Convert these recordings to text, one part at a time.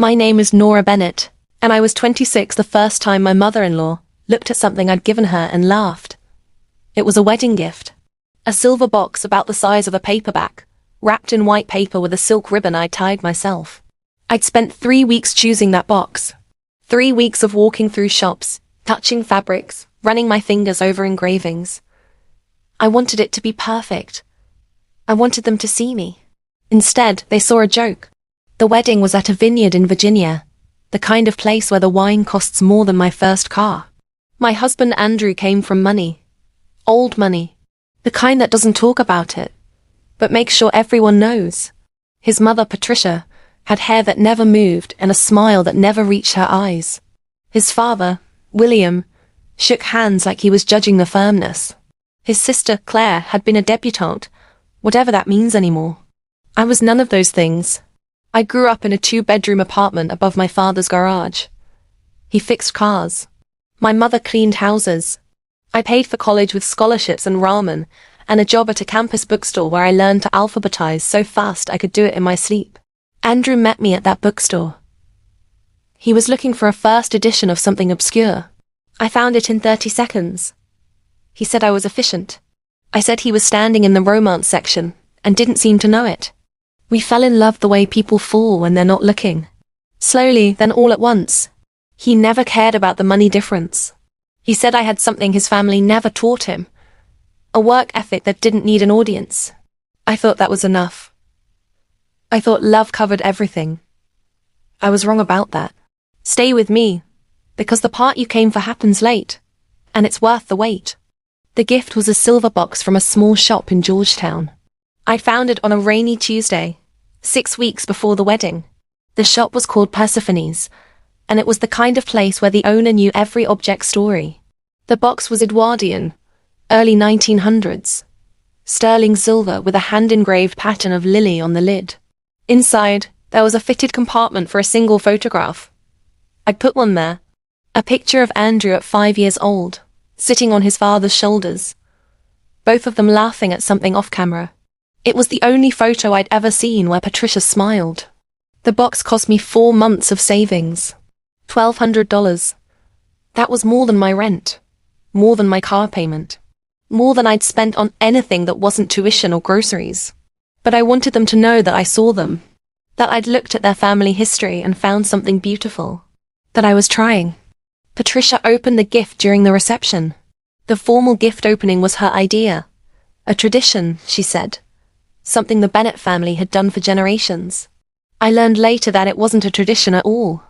My name is Nora Bennett, and I was 26 the first time my mother-in-law looked at something I'd given her and laughed. It was a wedding gift. A silver box about the size of a paperback, wrapped in white paper with a silk ribbon I'd tied myself. I'd spent 3 weeks choosing that box. 3 weeks of walking through shops, touching fabrics, running my fingers over engravings. I wanted it to be perfect. I wanted them to see me. Instead, they saw a joke. The wedding was at a vineyard in Virginia, the kind of place where the wine costs more than my first car. My husband Andrew came from money. Old money. The kind that doesn't talk about it, but makes sure everyone knows. His mother, Patricia, had hair that never moved and a smile that never reached her eyes. His father, William, shook hands like he was judging the firmness. His sister, Claire, had been a debutante, whatever that means anymore. I was none of those things. I grew up in a 2-bedroom apartment above my father's garage. He fixed cars. My mother cleaned houses. I paid for college with scholarships and ramen, and a job at a campus bookstore where I learned to alphabetize so fast I could do it in my sleep. Andrew met me at that bookstore. He was looking for a first edition of something obscure. I found it in 30 seconds. He said I was efficient. I said he was standing in the romance section, and didn't seem to know it. We fell in love the way people fall when they're not looking. Slowly, then all at once. He never cared about the money difference. He said I had something his family never taught him. A work ethic that didn't need an audience. I thought that was enough. I thought love covered everything. I was wrong about that. Stay with me, because the part you came for happens late, and it's worth the wait. The gift was a silver box from a small shop in Georgetown. I found it on a rainy Tuesday, 6 weeks before the wedding. The shop was called Persephone's, and it was the kind of place where the owner knew every object's story. The box was Edwardian, early 1900s. Sterling silver with a hand-engraved pattern of lily on the lid. Inside, there was a fitted compartment for a single photograph. I'd put one there. A picture of Andrew at 5 years old, sitting on his father's shoulders. Both of them laughing at something off camera. It was the only photo I'd ever seen where Patricia smiled. The box cost me 4 months of savings. $1,200. That was more than my rent. More than my car payment. More than I'd spent on anything that wasn't tuition or groceries. But I wanted them to know that I saw them. That I'd looked at their family history and found something beautiful. That I was trying. Patricia opened the gift during the reception. The formal gift opening was her idea. A tradition, she said. Something the Bennett family had done for generations. I learned later that it wasn't a tradition at all.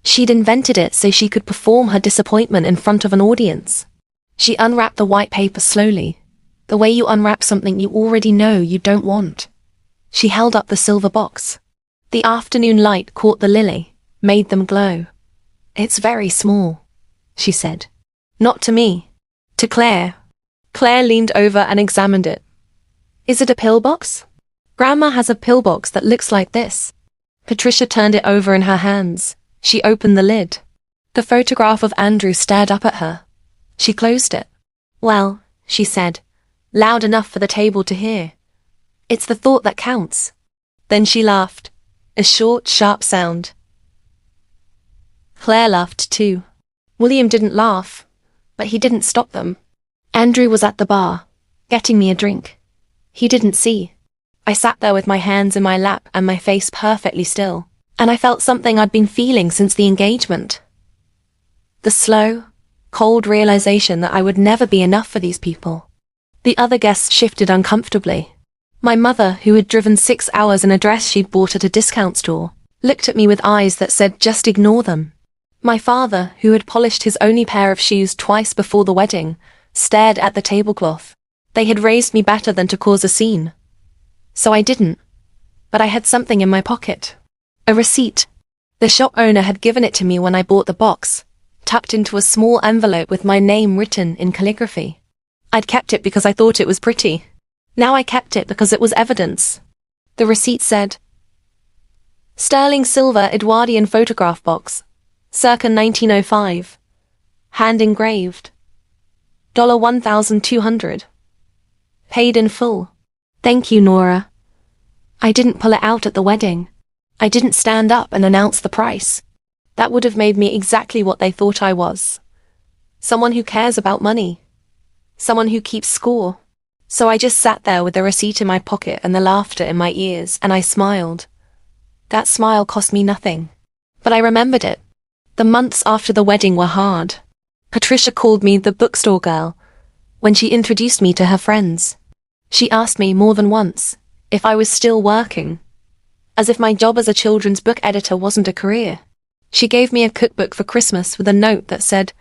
She'd invented it so she could perform her disappointment in front of an audience. She unwrapped the white paper slowly, the way you unwrap something you already know you don't want. She held up the silver box. The afternoon light caught the lily, made them glow. "It's very small," she said. Not to me. To Claire. Claire leaned over and examined it. "Is it a pillbox? Grandma has a pillbox that looks like this." Patricia turned it over in her hands. She opened the lid. The photograph of Andrew stared up at her. She closed it. "Well," she said, loud enough for the table to hear. "It's the thought that counts." Then she laughed. A short, sharp sound. Claire laughed too. William didn't laugh, but he didn't stop them. Andrew was at the bar, getting me a drink. He didn't see. I sat there with my hands in my lap and my face perfectly still, and I felt something I'd been feeling since the engagement. The slow, cold realization that I would never be enough for these people. The other guests shifted uncomfortably. My mother, who had driven 6 hours in a dress she'd bought at a discount store, looked at me with eyes that said just ignore them. My father, who had polished his only pair of shoes twice before the wedding, stared at the tablecloth. They had raised me better than to cause a scene. So I didn't. But I had something in my pocket. A receipt. The shop owner had given it to me when I bought the box, tucked into a small envelope with my name written in calligraphy. I'd kept it because I thought it was pretty. Now I kept it because it was evidence. The receipt said, "Sterling silver Edwardian photograph box, circa 1905. Hand engraved. $1,200. Paid in full. Thank you, Nora. I didn't pull it out at the wedding. I didn't stand up and announce the price. That would have made me exactly what they thought I was. Someone who cares about money. Someone who keeps score. So I just sat there with the receipt in my pocket and the laughter in my ears, and I smiled. That smile cost me nothing. But I remembered it. The months after the wedding were hard. Patricia called me the bookstore girl when she introduced me to her friends. She asked me more than once if I was still working, as if my job as a children's book editor wasn't a career. She gave me a cookbook for Christmas with a note that said,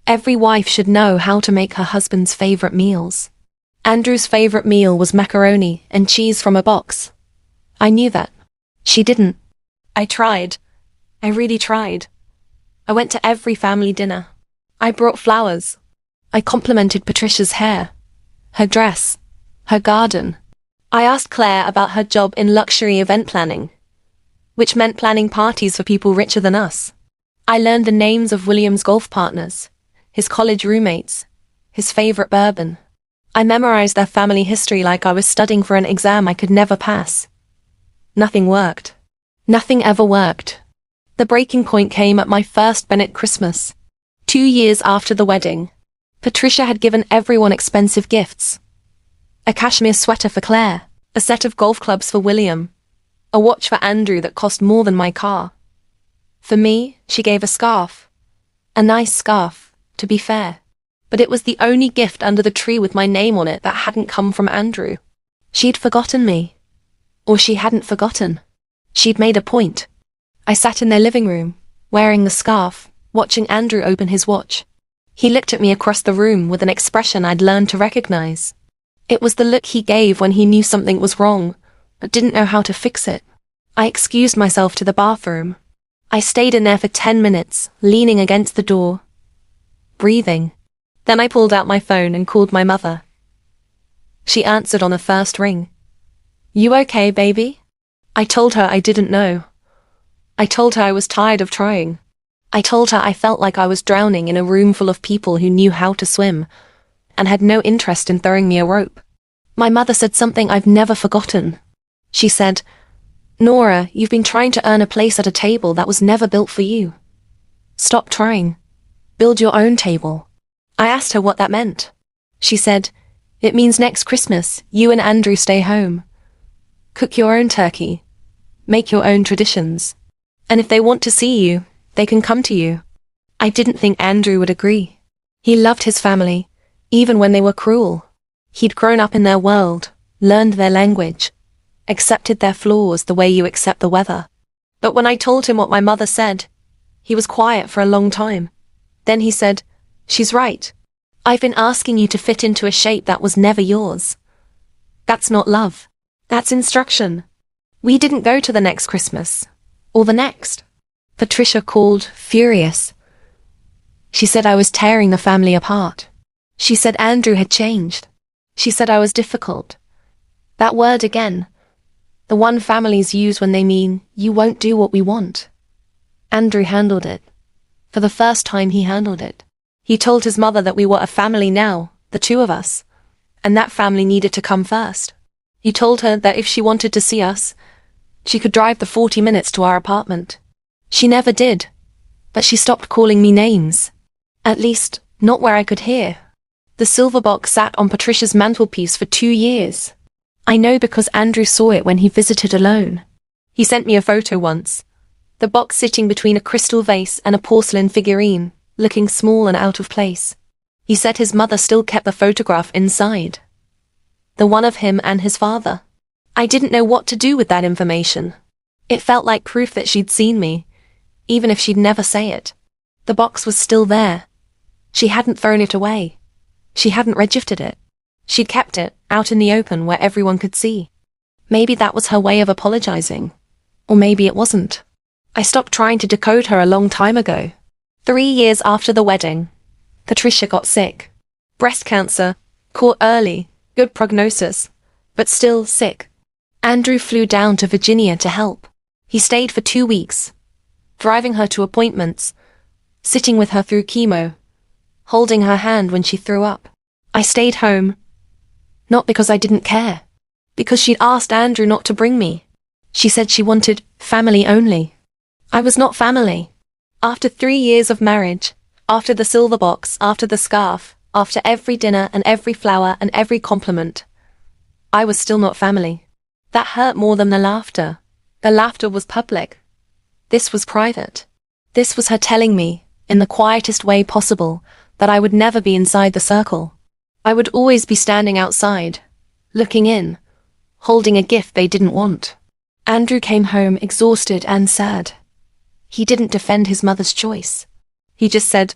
"Every wife should know how to make her husband's favorite meals." Andrew's favorite meal was macaroni and cheese from a box. I knew that. She didn't. I tried. I really tried. I went to every family dinner. I brought flowers. I complimented Patricia's hair, her dress, her garden. I asked Claire about her job in luxury event planning, which meant planning parties for people richer than us. I learned the names of William's golf partners, his college roommates, his favorite bourbon. I memorized their family history like I was studying for an exam I could never pass. Nothing worked. Nothing ever worked. The breaking point came at my first Bennett Christmas. 2 years after the wedding, Patricia had given everyone expensive gifts. A cashmere sweater for Claire, a set of golf clubs for William, a watch for Andrew that cost more than my car. For me, she gave a scarf. A nice scarf, to be fair. But it was the only gift under the tree with my name on it that hadn't come from Andrew. She'd forgotten me. Or she hadn't forgotten. She'd made a point. I sat in their living room, wearing the scarf, watching Andrew open his watch. He looked at me across the room with an expression I'd learned to recognize. It was the look he gave when he knew something was wrong, but didn't know how to fix it. I excused myself to the bathroom. I stayed in there for 10 minutes, leaning against the door, breathing. Then I pulled out my phone and called my mother. She answered on the first ring. "You okay, baby?" I told her I didn't know. I told her I was tired of trying. I told her I felt like I was drowning in a room full of people who knew how to swim and had no interest in throwing me a rope. My mother said something I've never forgotten. She said, "Nora, you've been trying to earn a place at a table that was never built for you. Stop trying. Build your own table." I asked her what that meant. She said, "It means next Christmas, you and Andrew stay home. Cook your own turkey. Make your own traditions. And if they want to see you, they can come to you." I didn't think Andrew would agree. He loved his family, even when they were cruel. He'd grown up in their world, learned their language, accepted their flaws the way you accept the weather. But when I told him what my mother said, he was quiet for a long time. Then he said, "She's right. I've been asking you to fit into a shape that was never yours. That's not love. That's instruction." We didn't go to the next Christmas, or the next. Patricia called, furious. She said I was tearing the family apart. She said Andrew had changed. She said I was difficult. That word again, the one families use when they mean, "You won't do what we want." Andrew handled it. For the first time he handled it. He told his mother that we were a family now, the two of us, and that family needed to come first. He told her that if she wanted to see us, she could drive the 40 minutes to our apartment. She never did, but she stopped calling me names. At least, not where I could hear. The silver box sat on Patricia's mantelpiece for 2 years. I know because Andrew saw it when he visited alone. He sent me a photo once. The box sitting between a crystal vase and a porcelain figurine, looking small and out of place. He said his mother still kept the photograph inside. The one of him and his father. I didn't know what to do with that information. It felt like proof that she'd seen me, even if she'd never say it. The box was still there. She hadn't thrown it away. She hadn't regifted it. She'd kept it out in the open where everyone could see. Maybe that was her way of apologizing. Or maybe it wasn't. I stopped trying to decode her a long time ago. 3 years after the wedding, Patricia got sick. Breast cancer, caught early, good prognosis, but still sick. Andrew flew down to Virginia to help. He stayed for 2 weeks, driving her to appointments, sitting with her through chemo, holding her hand when she threw up. I stayed home, not because I didn't care, because she'd asked Andrew not to bring me. She said she wanted family only. I was not family. After 3 years of marriage, after the silver box, after the scarf, after every dinner and every flower and every compliment, I was still not family. That hurt more than the laughter. The laughter was public. This was private. This was her telling me, in the quietest way possible, that I would never be inside the circle. I would always be standing outside, looking in, holding a gift they didn't want. Andrew came home exhausted and sad. He didn't defend his mother's choice. He just said,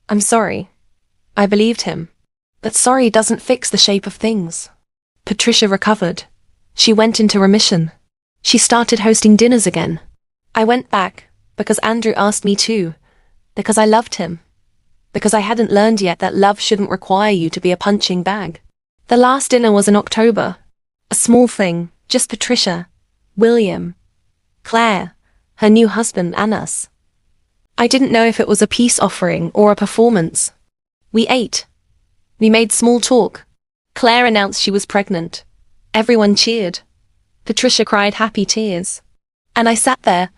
"I'm sorry." I believed him. But sorry doesn't fix the shape of things. Patricia recovered. She went into remission. She started hosting dinners again. I went back, because Andrew asked me to, because I loved him. Because I hadn't learned yet that love shouldn't require you to be a punching bag. The last dinner was in October. A small thing, just Patricia, William, Claire, her new husband and us. I didn't know if it was a peace offering or a performance. We ate. We made small talk. Claire announced she was pregnant. Everyone cheered. Patricia cried happy tears. And I sat there,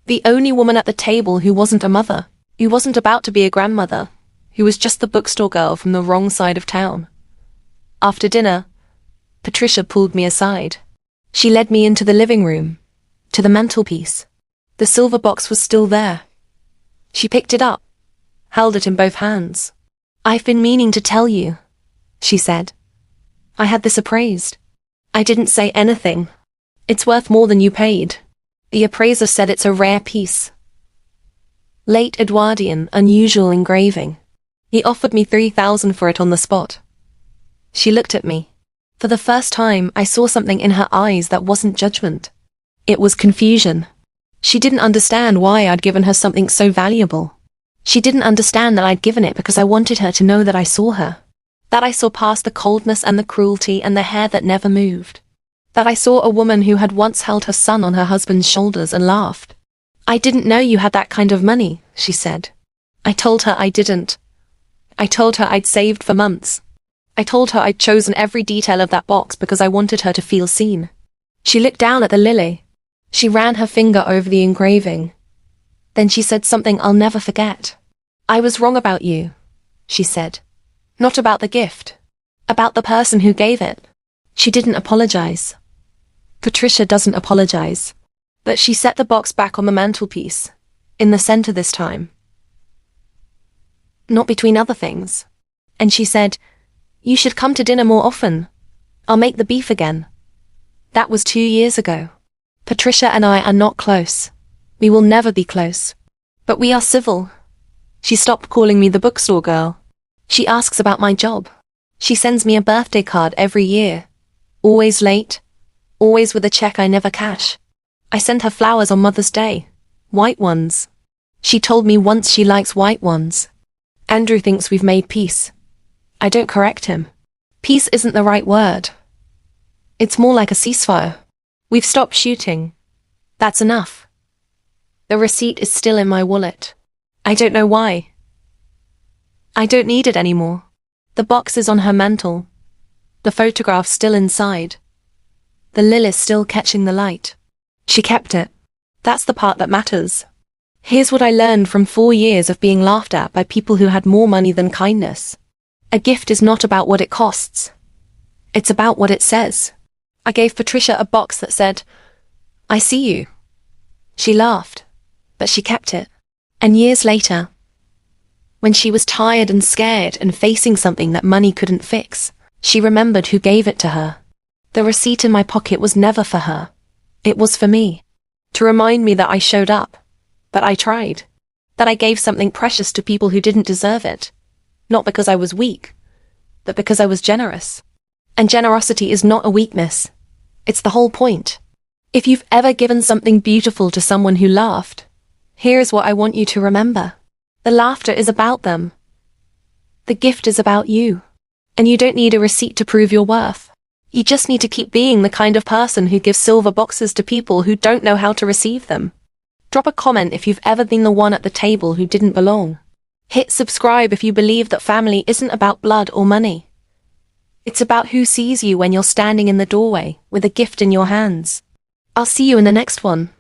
the only woman at the table who wasn't a mother, who wasn't about to be a grandmother, who was just the bookstore girl from the wrong side of town. After dinner, Patricia pulled me aside. She led me into the living room, to the mantelpiece. The silver box was still there. She picked it up, held it in both hands. "I've been meaning to tell you," she said. "I had this appraised." I didn't say anything. "It's worth more than you paid." The appraiser said it's a rare piece. Late Edwardian, unusual engraving. He offered me $3,000 for it on the spot. She looked at me. For the first time, I saw something in her eyes that wasn't judgment. It was confusion. She didn't understand why I'd given her something so valuable. She didn't understand that I'd given it because I wanted her to know that I saw her. That I saw past the coldness and the cruelty and the hair that never moved. That I saw a woman who had once held her son on her husband's shoulders and laughed. "I didn't know you had that kind of money," she said. I told her I didn't. I told her I'd saved for months. I told her I'd chosen every detail of that box because I wanted her to feel seen. She looked down at the lily. She ran her finger over the engraving. Then she said something I'll never forget. "I was wrong about you," she said. "Not about the gift. About the person who gave it." She didn't apologize. Patricia doesn't apologize. But she set the box back on the mantelpiece, in the center this time. Not between other things. And she said, "You should come to dinner more often. I'll make the beef again." That was 2 years ago. Patricia and I are not close. We will never be close. But we are civil. She stopped calling me the bookstore girl. She asks about my job. She sends me a birthday card every year. Always late. Always with a check I never cash. I send her flowers on Mother's Day. White ones. She told me once she likes white ones. Andrew thinks we've made peace. I don't correct him. Peace isn't the right word. It's more like a ceasefire. We've stopped shooting. That's enough. The receipt is still in my wallet. I don't know why. I don't need it anymore. The box is on her mantel. The photograph's still inside. The lily's still catching the light. She kept it. That's the part that matters. Here's what I learned from 4 years of being laughed at by people who had more money than kindness. A gift is not about what it costs. It's about what it says. I gave Patricia a box that said, "I see you." She laughed, but she kept it. And years later, when she was tired and scared and facing something that money couldn't fix, she remembered who gave it to her. The receipt in my pocket was never for her. It was for me. To remind me that I showed up. That I tried. That I gave something precious to people who didn't deserve it. Not because I was weak, but because I was generous. And generosity is not a weakness. It's the whole point. If you've ever given something beautiful to someone who laughed, here's what I want you to remember. The laughter is about them. The gift is about you. And you don't need a receipt to prove your worth. You just need to keep being the kind of person who gives silver boxes to people who don't know how to receive them. Drop a comment if you've ever been the one at the table who didn't belong. Hit subscribe if you believe that family isn't about blood or money. It's about who sees you when you're standing in the doorway with a gift in your hands. I'll see you in the next one.